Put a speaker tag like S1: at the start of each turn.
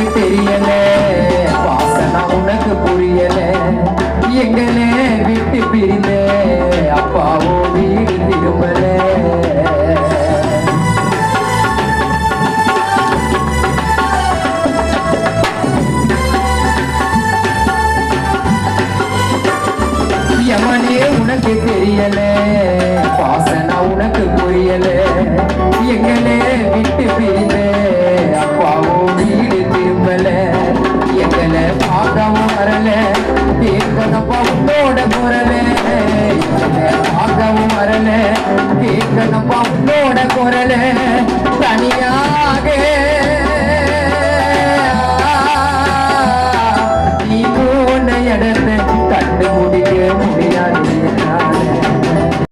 S1: உனக்கு தெரியல வாசனா உனக்கு புரியல எங்களே விட்டு பிரிந்த அப்பாவோ வீடு திரும்பல யமனே உனக்கு தெரியல வாசனா உனக்கு புரியல எங்களே விட்டு பிரிந்த அப்பாவோ வீடு திரும்பல எங்களை பார்க்கவும் வரல கேட்கணும் உன்னோட குரல எங்களை பார்க்கவும் வரல கேட்கணும் உன்னோட குரல தனியா